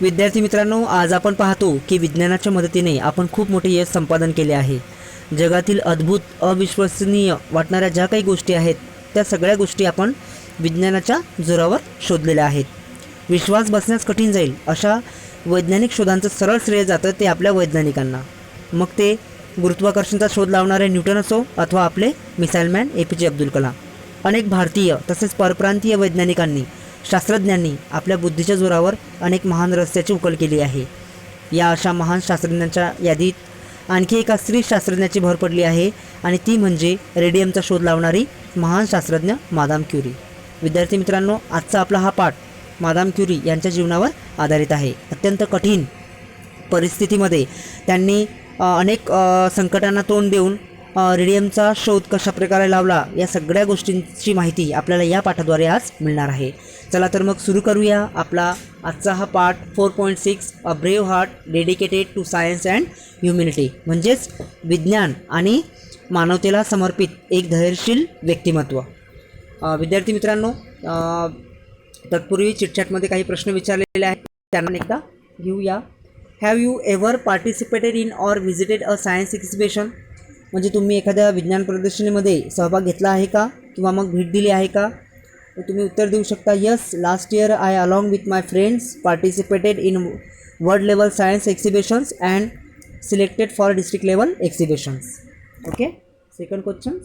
विद्यार्थी मित्रांनो, आज आपण पाहतो की विज्ञानाच्या मदतीने आपण खूप मोठे यश संपादन केले आहे। जगातील अद्भुत अविश्वसनीय वाटणाऱ्या ज्या काही गोष्टी आहेत त्या सगळ्या गोष्टी आपण विज्ञानाच्या जोरावर शोधलेल्या आहेत। विश्वास बसण्यास कठीण जाईल अशा वैज्ञानिक शोधांचं सरळ श्रेय जातं ते आपल्या वैज्ञानिकांना। मग ते गुरुत्वाकर्षणाचा शोध लावणारे न्यूटन असो अथवा आपले मिसाइलमॅन APJ अब्दुल कलाम। अनेक भारतीय तसेच परप्रांतीय वैज्ञानिकांनी शास्त्रज्ञांनी आपल्या बुद्धीच्या जोरावर अनेक महान रहस्याची उकल केली आहे। या अशा महान शास्त्रज्ञांच्या यादीत आणखी एका स्त्री शास्त्रज्ञाची भर पडली आहे आणि ती म्हणजे रेडियमचा शोध लावणारी महान शास्त्रज्ञ मादाम क्युरी। विद्यार्थी मित्रांनो, आजचा आपला हा पाठ मादाम क्युरी यांच्या जीवनावर आधारित आहे। अत्यंत कठीण परिस्थितीमध्ये त्यांनी अनेक संकटांना तोंड देऊन रेडियमचा शोध कशा प्रकारे लावला या सगळ्या गोष्टींची माहिती आपल्याला या पाठाद्वारे आज मिळणार आहे। चला तर मग सुरू करूया आपला आजचा हा पाठ 4.6 a brave heart dedicated to science and humanity, म्हणजेच विज्ञान आणि मानवतेला समर्पित एक धैर्यशील व्यक्तिमत्व। विद्यार्थी मित्रांनो, तत्पूर्वी चिटचॅटमध्ये काही प्रश्न विचारलेले आहेत त्यांना एकदा घेऊया। Have you ever participated in or visited a science exhibition? म्हणजे तुम्ही एखाद्या विज्ञान प्रदर्शनीमध्ये सहभाग घेतला आहे का किंवा मग भेट दिली आहे का? तर तुम्ही उत्तर देऊ शकता, yes, last year I along with my friends participated in world level science exhibitions and selected for district level exhibitions. Okay, second question,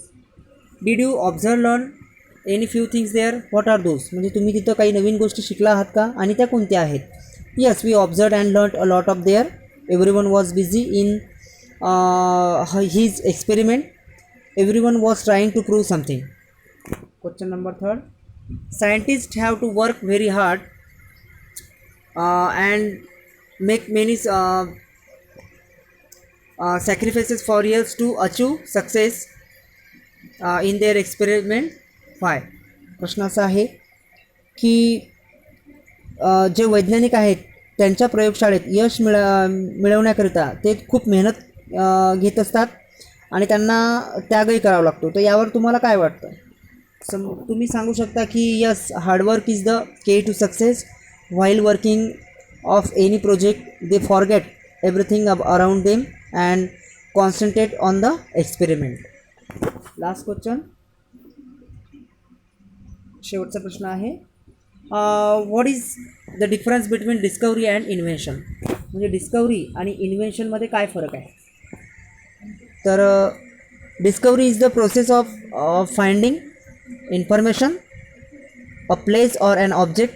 did you observe learn any few things there? What are those? म्हणजे तुम्ही तिथं काही नवीन गोष्टी शिकला आहात का आणि त्या कोणत्या आहेत? Yes, we observe and learn a lot of there. Everyone was busy in his experiment. Everyone was trying to prove something. Question number 3, scientists have to work very hard and make many sacrifices for years to achieve success in their experiment. Why? प्रश्न असा आहे की जे वैज्ञानिक आहेत त्यांच्या प्रयोगशाळेत यश मिळवण्याकरिता ते खूप मेहनत घेत असतात आणि त्यांना त्यागही करावा लागतो। तर यावर तुम्हाला काय वाटतं? तुम्ही सांगू शकता की yes, hard work is the key to success. While working of any project they forget everything around them and concentrate on the experiment. Last question, शेवटचा प्रश्न आहे, what is the difference between discovery and invention? म्हणजे discovery आणि इन्व्हेन्शनमध्ये काय फरक आहे? तर discovery is the process of finding information, a place or an object,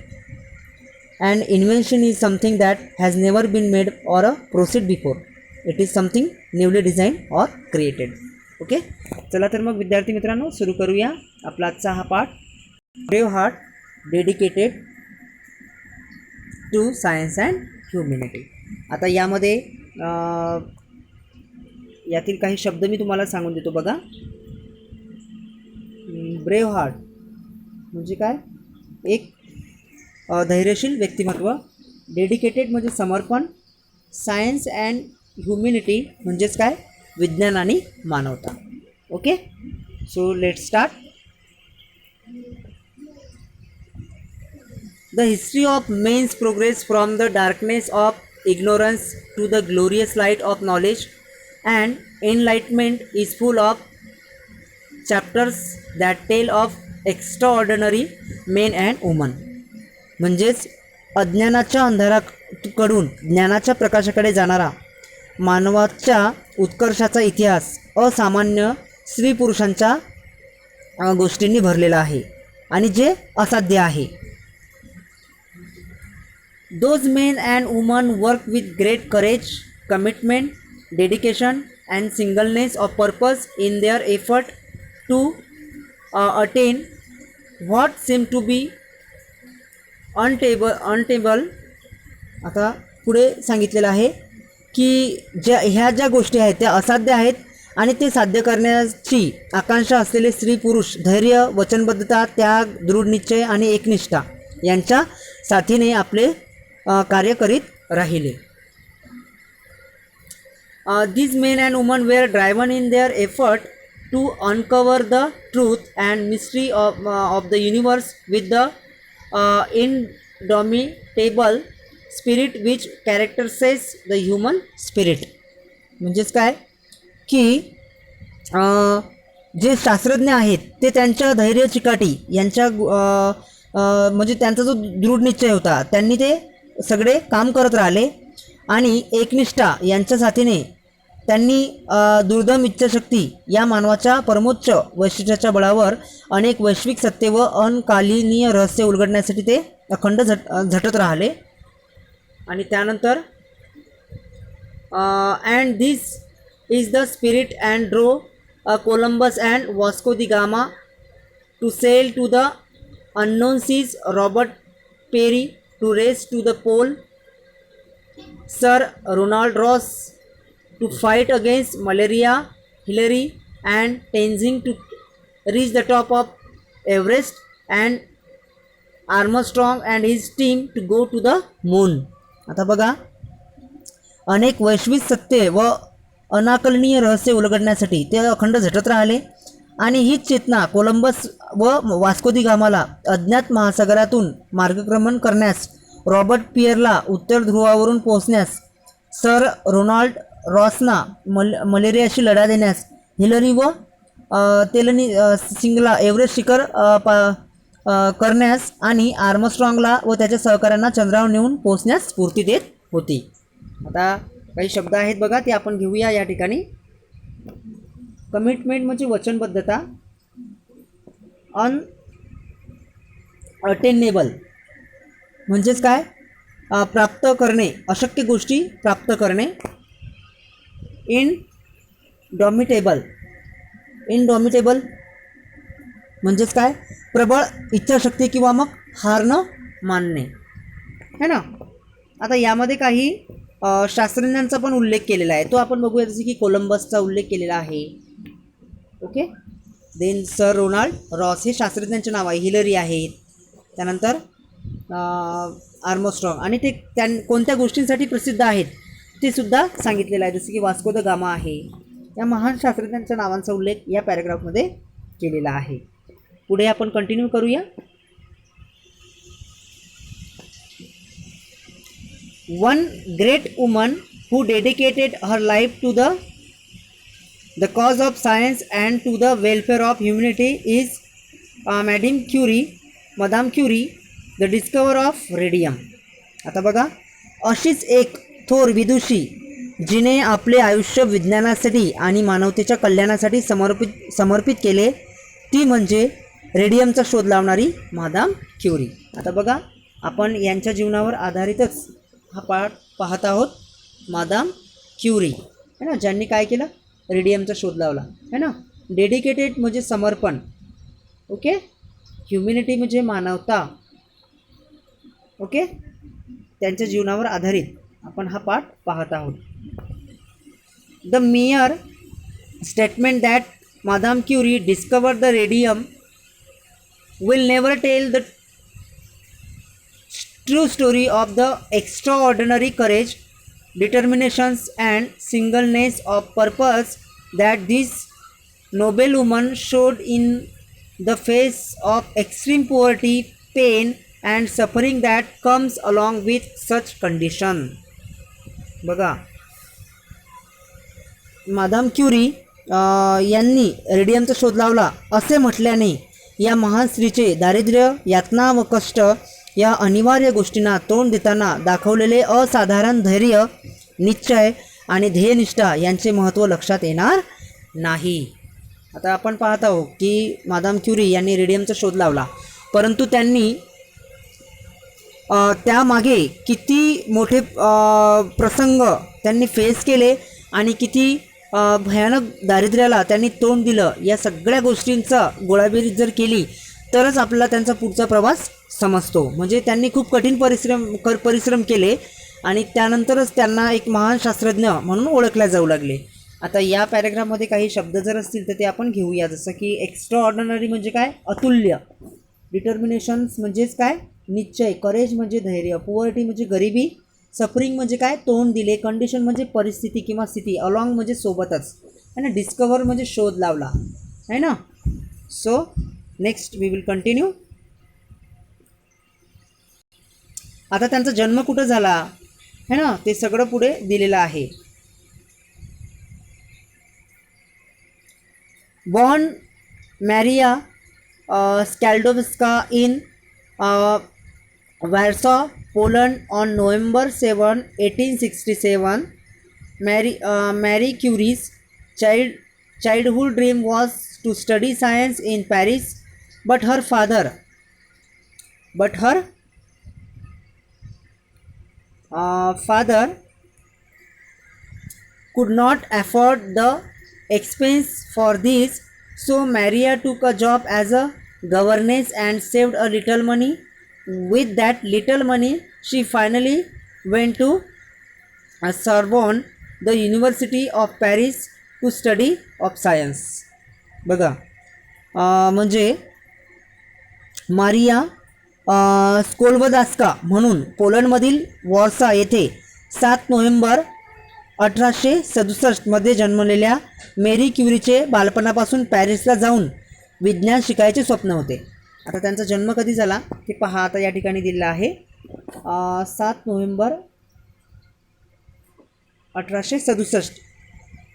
and invention is something that has never been made or a proceed before. It is something newly designed or created. Okay, चला तर मग विद्यार्थी मित्रांनो सुरू करूया आपला आजचा हा पाठ, brave heart dedicated to science and humanity. आता यामध्ये यातील काही शब्द मी तुम्हाला सांगून देतो बघा. ब्रेव हार्ट म्हणजे काय? एक धैर्यशील व्यक्तिमत्व. डेडिकेटेड म्हणजे समर्पण. सायन्स अँड ह्युमॅनिटी म्हणजेच काय? विज्ञान आणि मानवता. Okay, so let's start. The history of men's progress from the darkness of ignorance to the glorious light of knowledge and enlightenment is full of chapters that tell of extraordinary men and women. म्हणजेच अज्ञानाच्या अंधाराकडून ज्ञानाच्या प्रकाशाकडे जाणारा मानवाच्या उत्कर्षाचा इतिहास असामान्य स्त्री पुरुषांच्या गोष्टींनी भरलेला आहे आणि जे असाध्य आहे. Those men and women work with great courage, commitment, dedication and singleness of purpose in their effort to attain what seem to be unattainable. आता पुढे सांगितलेलं आहे की ह्या ज्या गोष्टी आहेत त्या असाध्य आहेत आणि ते साध्य करण्याची आकांक्षा असलेले स्त्री पुरुष धैर्य, वचनबद्धता, त्याग, दृढ निश्चय आणि एकनिष्ठा यांच्या साथीने आपले कार्य करीत राहिले. These men and women were driven in their effort to uncover the truth and mystery of the universe with the indomitable spirit which characterise the human spirit. म्हणजेच काय की जे शास्त्रज्ञ आहेत ते त्यांच्या धैर्य चिकाटी यांच्या म्हणजे त्यांचा जो दृढ निश्चय होता त्यांनी ते सगळे काम करत राहिले आणि एकनिष्ठा यांच्या साथीने त्यांनी दुर्दम इच्छाशक्ती या मानवाच्या परमोच्च वैशिष्ट्याच्या बळावर अनेक वैश्विक सत्य व अनकालीनीय रहस्य उलगडण्यासाठी ते अखंड झटत राहिले. आणि त्यानंतर and this is the spirit and drove Columbus and Vasco da Gama to sail to the unknown seas, Robert Peary to race to the pole, Sir Ronald Ross to fight against malaria, Hillary and Tenzing to reach the top of Everest, and Armstrong and his team to go to the moon. आता बघा, अनेक वैश्विक सत्य व अनाकलनीय रहस्य उलगडण्यासाठी ते अखंड झटत राहिले आणि हीच चेतना कोलंबस व वास्को दी गामाला अज्ञात महासागरातून मार्गक्रमण करण्यास, रॉबर्ट पियरला उत्तर ध्रुवावरून पोहोचण्यास, सर रोनाल्ड रॉसना मलेरियाशी लढा देण्यास, हिलरी व तेलनी सिंगला एव्हरेस्ट शिखर करण्यास आणि आर्मस्ट्रॉंगला व त्याच्या सहकाऱ्यांना चंद्रावर नेऊन पोहोचण्यास स्फूर्ती देत होती. आता काही शब्द आहेत बघा, ते आपण घेऊया या ठिकाणी. कमिटमेंट म्हणजे वचनबद्धता, अनअटेनेबल म्हणजेच काय, प्राप्त करणे, अशक्य गोष्टी प्राप्त करणे. इनडॉमिटेबल म्हणजेच काय, प्रबळ इच्छाशक्ती किंवा मग हार न मानणे, है ना. आता यामध्ये काही शास्त्रज्ञांचा पण उल्लेख केलेला आहे, तो आपण बघूया. जसे की कोलंबसचा उल्लेख केलेला आहे. Okay. Then sir Ronald Ross हे शास्त्रज्ञांचे नाव आहे. हिलरी आहेत, त्यानंतर आर्मस्ट्रॉंग, आणि ते कोणत्या गोष्टींसाठी प्रसिद्ध आहेत ते सुद्धा सांगितलेलं आहे. जसे की वास्को द गामा आहे. या महान शास्त्रज्ञांच्या नावांचा उल्लेख या पॅराग्राफमध्ये केलेला आहे. पुढे आपण कंटिन्यू करूया. One great woman who dedicated her life to the cause of science and to the welfare of humanity is Madame Curie, the discoverer of radium. आता बघा, अशीच एक थोर विदुषी जिने आपले आयुष्य विज्ञानासाठी आणि मानवतेच्या कल्याणासाठी समर्पित केले, ती म्हणजे रेडियमचा शोध लावणारी मादाम क्युरी. आता बघा, आपण यांच्या जीवनावर आधारितच हा पाठ पाहत आहोत. मादाम क्युरी है ना, ज्यांनी काय केलं, रेडियमचा शोध लावला, है ना. डेडिकेटेड म्हणजे समर्पण. ओके. ह्युमॅनिटी म्हणजे मानवता. ओके. त्यांच्या जीवनावर आधारित आपण हा पाठ पाहत आहोत. The mere statement that Madame Curie discovered the radium will never tell the true story of the extraordinary courage, determinations and singleness of purpose that this noble woman showed in the face of extreme poverty, pain and suffering that comes along with such condition. बघा, madame Curie यांनी रेडियमचा शोध लावला असे म्हटल्याने या महान स्त्रीचे दारिद्र्य, यातना व कष्ट या अनिवार्य गोष्टींना तोंड देताना दाखवलेले असाधारण धैर्य, निश्चय आणि ध्येयनिष्ठा यांचे महत्त्व लक्षात येणार नाही. आता आपण पाहत आहोत की मादाम क्युरी यांनी रेडियमचा शोध लावला, परंतु त्यांनी त्यामागे किती मोठे प्रसंग त्यांनी फेस केले आणि किती भयानक दारिद्र्याला त्यांनी तोंड दिलं, या सगळ्या गोष्टींचा गोळाबेरीज जर केली तरच आपल्याला त्यांचा पुढचा प्रवास समजतो. म्हणजे त्यांनी खूप कठीण परिश्रम केले आणि त्यानंतरच त्यांना एक महान शास्त्रज्ञ म्हणून ओळखल्या जाऊ लागले. आता या पॅराग्राफमध्ये काही शब्द जर असतील तर ते आपण घेऊया. जसं की एक्स्ट्रा ऑर्डिनरी म्हणजे काय, अतुल्य. डिटर्मिनेशन्स म्हणजेच काय, निश्चय. करेज म्हणजे धैर्य. पुअर्टी म्हणजे गरिबी. सफरिंग म्हणजे काय, तोंड दिले. कंडिशन म्हणजे परिस्थिती किंवा स्थिती. अलॉंग म्हणजे सोबतच, है ना. डिस्कवर म्हणजे शोध लावला, है ना. So next we will continue. आता त्यांचा जन्म कुठं झाला है ना, ते सगळं पुढे दिलेलं आहे. Born Maria Sklodowska in Warsaw, Poland on November 7, 1867. Marie Curie's childhood dream was to study science in Paris, but her father could not afford the expense for this, so Maria took a job as a governess and saved a little money. With that little money, she finally went to Sorbonne, the University of Paris, to study of science. बघा, म्हणजे Maria स्कोल्वदास्का म्हणून पोलंडमधील Warsaw येथे 7 November 1867 मध्ये जन्मलेल्या मेरी क्युरीचे बालपणापासून पॅरिसला जाऊन विज्ञान शिकायचे स्वप्न होते. आता त्यांचा जन्म कधी झाला ते पहा, आता या ठिकाणी दिलेला आहे 7 नोव्हेंबर 1867,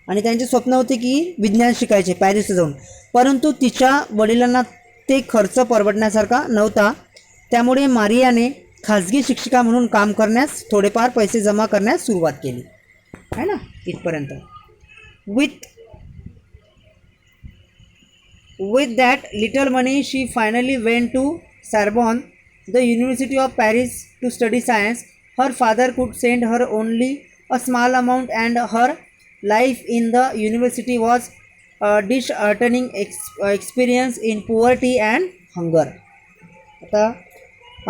आणि त्यांचे स्वप्न होते की विज्ञान शिकायचे पॅरिसला जाऊन, परंतु तिच्या वडिलांना ते खर्च परवडण्यासारखा नव्हता. त्यामुळे मारियाने खाजगी शिक्षिका म्हणून काम करण्यास, थोडेफार पैसे जमा करण्यास सुरुवात केली है ना, इथपर्यंत. With that little money, she finally went to Sorbonne, the University of Paris, to study science. Her father could send her only a small amount, and her life in the university was a disheartening experience in poverty and hunger. आता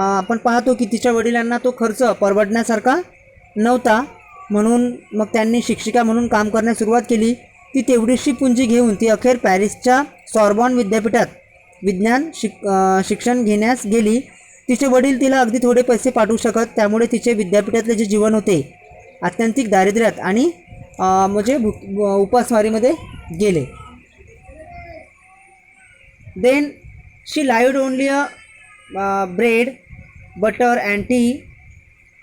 आपण पाहतो की तिच्या वडिलांना तो खर्च परवडण्यासारखा नव्हता, म्हणून मग त्यांनी शिक्षिका म्हणून काम करण्यास सुरुवात केली. ती तेवढीशी पुंजी घेऊन ती अखेर पॅरिसच्या सॉर्बॉन विद्यापीठात विज्ञान शिक्षण घेण्यास गेली. तिचे वडील तिला अगदी थोडे पैसे पाठवू शकत, त्यामुळे तिचे विद्यापीठातले जे जीवन होते आत्यंतिक दारिद्र्यात आणि म्हणजे उपासमारीमध्ये गेले. Then she lived only a bread, butter and tea,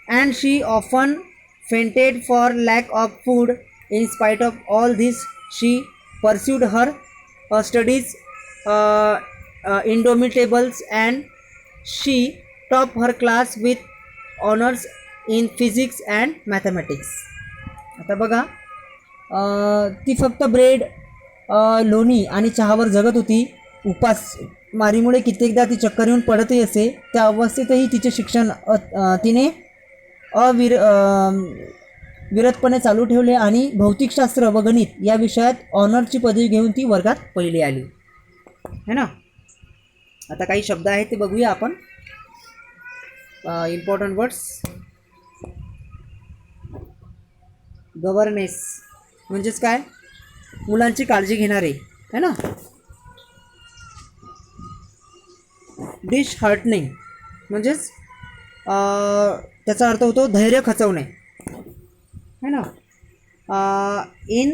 and she often fainted for lack of food. In spite of all this, she pursued her studies indomitables, and she topped her class with honors in physics and mathematics. आता बघा, ती फक्त bread, लोणी आणि चहावर जगत होती. उपासमारीमुळे कित्येकदा ती चक्कर येऊन पडतही असे. त्या अवस्थेतही तिचे शिक्षण तिने विरतपणे चालू ठेवले आणि भौतिकशास्त्र व गणित या विषयात ऑनरची पदवी घेऊन ती वर्गात पहिली आली है ना. आता काही शब्द आहेत ते बघूया आपण, इम्पॉर्टंट वर्ड्स. गव्हर्नेस म्हणजेच काय, मुलांची काळजी घेणारे है ना. डिसहार्टनिंग म्हणजेच त्याचा अर्थ होतो धैर्य खचवणे है ना. इन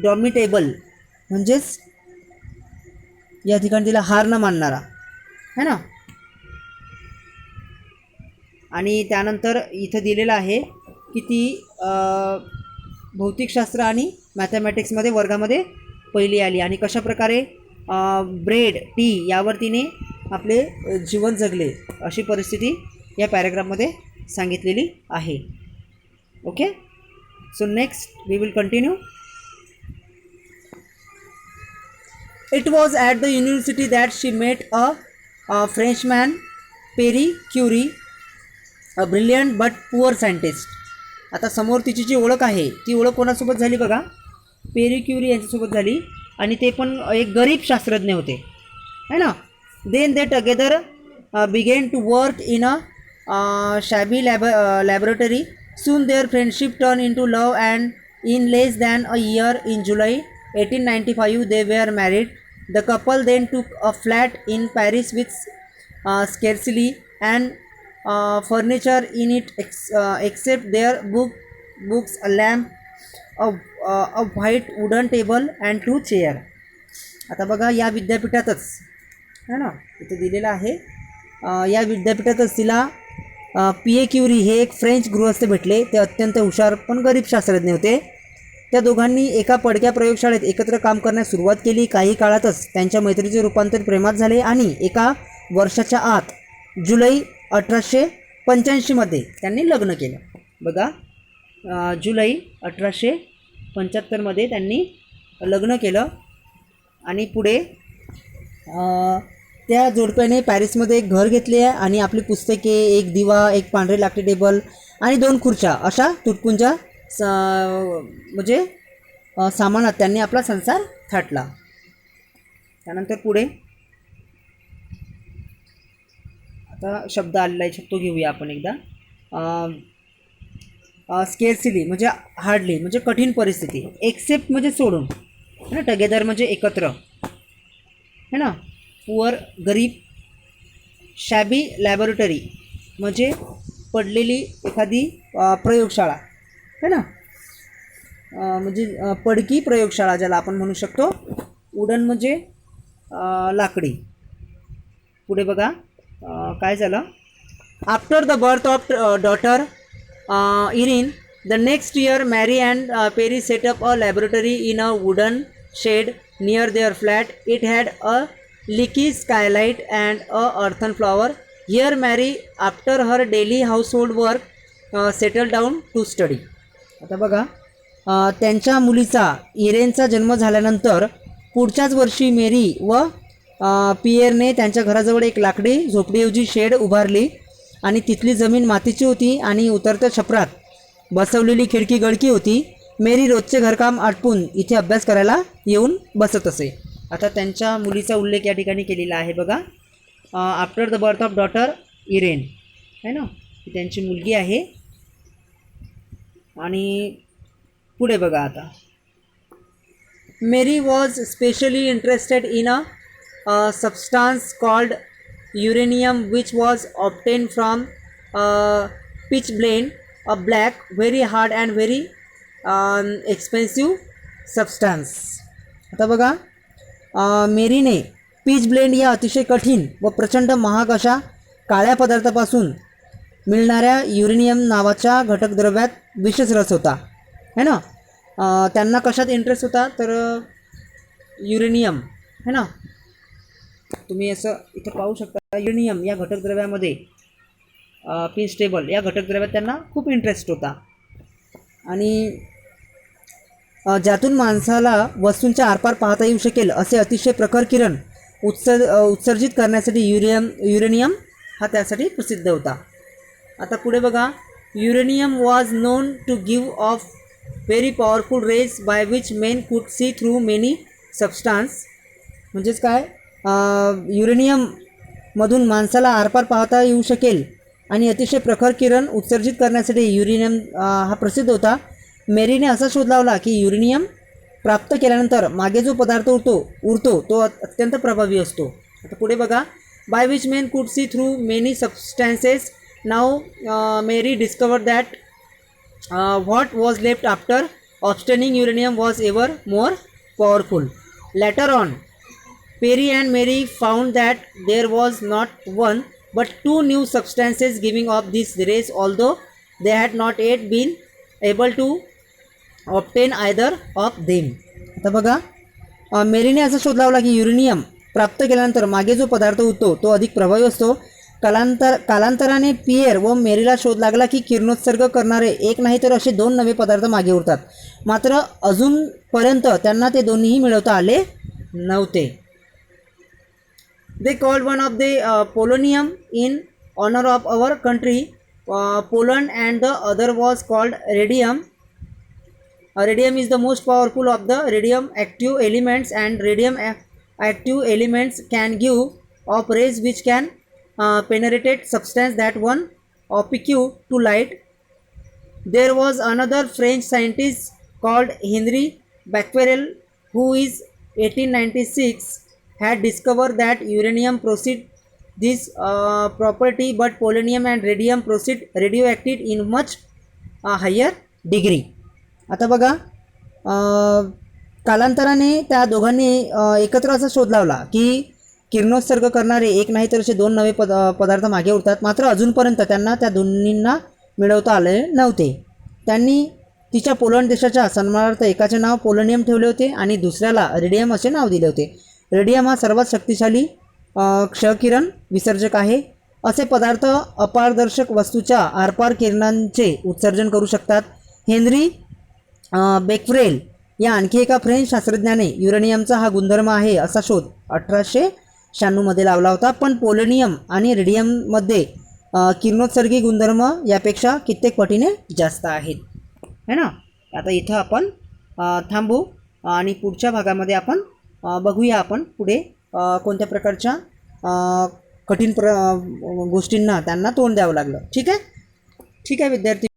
डॉमिटेबल म्हणजेच या ठिकाणी तिला हार न मानणारा है ना. आणि त्यानंतर इथं दिलेलं आहे की ती भौतिकशास्त्र आणि मॅथमॅटिक्समध्ये वर्गामध्ये पहिली आली, आणि कशाप्रकारे ब्रेड, टी यावर तिने आपले जीवन जगले, अशी परिस्थिती या पॅराग्राफमध्ये सांगितलेली आहे. Okay, so next we will continue. It was at the university that she met a Frenchman, Pierre Curie, a brilliant but poor scientist. आता समोर तिची जी ओळख आहे ती ओळख कोणासोबत झाली बघा, पेरी क्युरी यांच्यासोबत झाली, आणि ते पण एक गरीब शास्त्रज्ञ होते है ना. Then they together began to work in a shabby laboratory. Soon their friendship turn into love, and in less than a year, in July 1895 they were married. The couple then took a flat in Paris with scarcely and furniture in it except their books, a lamp, a white wooden table and 2 chair. आता बघा, या विद्यापीठातच है ना, इथे दिलेलं आहे या विद्यापीठातच तिला पिये क्युरी हे एक फ्रेंच गृहस्थ भेटले. ते अत्यंत हुशार पण गरीब शास्त्रज्ञ होते. त्या दोघांनी एका पडक्या प्रयोगशाळेत एकत्र काम करण्यास सुरुवात केली. काही काळातच त्यांच्या मैत्रीचे रूपांतर प्रेमात झाले आणि एका वर्षाच्या आत जुलै 1885 त्यांनी लग्न केलं. बघा, जुलै 1875 त्यांनी लग्न केलं. आणि पुढे त्या जोडप्याने पॅरिसमध्ये एक घर घेतले आहे आणि आपली पुस्तके, एक दिवा, एक पांढरे लाकडी टेबल आणि 2 खुर्च्या अशा तुटपुंजा म्हणजे सामानात त्यांनी आपला संसार थाटला. त्यानंतर पुढे आता शब्द आलेला आहे, तो घेऊया आपण एकदा. स्केर्सिली म्हणजे हार्डली म्हणजे कठीण परिस्थिती, एक्सेप्ट म्हणजे सोडून है ना, टगेदर म्हणजे एकत्र है ना, पुअर गरीब, शॅबी लॅबोरेटरी म्हणजे पडलेली एखादी प्रयोगशाळा है ना, म्हणजे पडकी प्रयोगशाळा ज्याला आपण म्हणू शकतो. वुडन म्हणजे लाकडी. पुढे बघा काय झालं. After the birth of daughter Irene the next year Marie and Pierre set up a laboratory in a wooden shed near their flat. It had a leaky skylight and a earthen flower. Here Mary after her daily household work settled down to study. आता बघा, त्यांच्या मुलीचा इरेनचा जन्म झाल्यानंतर पुढच्याच वर्षी मेरी व पियरने त्यांच्या घराजवळ एक लाकडी झोपडीऐवजी शेड उभारली आणि तिथली जमीन मातीची होती आणि उतरत्या छपरात बसवलेली खिडकी गळकी होती. मेरी रोजचे घरकाम आटपून इथे अभ्यास करायला येऊन बसत असे. आता त्यांच्या मुलीचा उल्लेख या ठिकाणी केलेला आहे बघा. After the birth of daughter Irene है ना, त्यांची मुलगी आहे. आणि पुढे बघा आता, Marie was specially interested in a substance called uranium which was obtain from pitchblende, a black very hard and very expensive substance. आता बघा, मेरीने पीच ब्लेंड या अतिशय कठीण व प्रचंड महाग अशा काळ्या पदार्थापासून मिळणाऱ्या युरेनियम नावाच्या घटक द्रव्यात विशेष रस होता है ना. त्यांना कशात इंटरेस्ट होता तर युरेनियम है ना, तुम्ही असं इथं पाहू शकता. युरेनियम या घटक द्रव्यामध्ये पीच टेबल या घटक द्रव्यात त्यांना खूप इंटरेस्ट होता. आणि ज्यातून माणसाला वस्तूंच्या आरपार पाहता येऊ शकेल असे अतिशय प्रखर किरण उत्सर्जित करण्यासाठी युरेनियम हा त्यासाठी प्रसिद्ध होता. आता पुढे बघा, uranium was known to give off very powerful rays by which men could see through many substance. म्हणजेच काय, युरेनियममधून माणसाला आरपार पाहता येऊ शकेल आणि अतिशय प्रखर किरण उत्सर्जित करण्यासाठी युरेनियम हा प्रसिद्ध होता. मेरीने असा शोध लावला की युरेनियम प्राप्त केल्यानंतर मागे जो पदार्थ उरतो तो अत्यंत प्रभावी असतो. आता पुढे बघा, by which men could see through many substances. Now Marie discovered that what was left after obtaining uranium was ever more powerful. Later on Pierre and Marie found that there was not one but 2 new substances giving off this rays although they had not yet been able to obtain either of them. आता बघा, मेरीने असा शोध लावला की uranium प्राप्त केल्यानंतर मागे जो पदार्थ उरतो तो अधिक प्रभावी असतो. कालांतराने पियर व मेरीला शोध लागला की किरणोत्सर्ग करणारे एक नाही तर असे 2 नवे पदार्थ मागे उरतात. मात्र अजूनपर्यंत त्यांना ते दोन्हीही मिळवता आले नव्हते. They called one of the polonium in honour of our country Poland and the other was called radium. Radium is the most powerful of the radium active elements and radium active elements can give off rays which can penetrate substance that one opaque to light. There was another French scientist called Henri Becquerel who is 1896 had discovered that uranium proceed this property but polonium and radium proceed radioactive in much higher degree. आता बघा, कालांतराने त्या दोघांनी एकत्र असा शोध लावला की किरणोत्सर्ग करणारे एक नाही तर असे 2 नवे पदार्थ मागे उरतात. मात्र अजूनपर्यंत त्यांना त्या दोन्हींना मिळवता आले नव्हते. त्यांनी तिच्या पोलंड देशाच्या सन्मानार्थ एकाचे नाव पोलोनियम ठेवले होते आणि दुसऱ्याला रेडियम असे नाव दिले होते. रेडियम हा सर्वात शक्तिशाली क्षकिरण विसर्जक आहे. असे पदार्थ अपारदर्शक वस्तूच्या आरपार किरणांचे उत्सर्जन करू शकतात. हेनरी बेक्वेरेल या आणखी एका फ्रेंच शास्त्रज्ञाने युरेनियमचा हा गुणधर्म आहे असा शोध 1896 मध्ये लावला होता. पण पोलोनियम आणि रेडियममध्ये किरणोत्सर्गी गुणधर्म यापेक्षा कित्येक पटीने जास्त आहेत, है ना. आता इथं आपण थांबू आणि पुढच्या भागामध्ये आपण बघूया आपण पुढे कोणत्या प्रकारच्या कठीण गोष्टींना त्यांना तोंड द्यावं लागलं. ठीक आहे विद्यार्थी.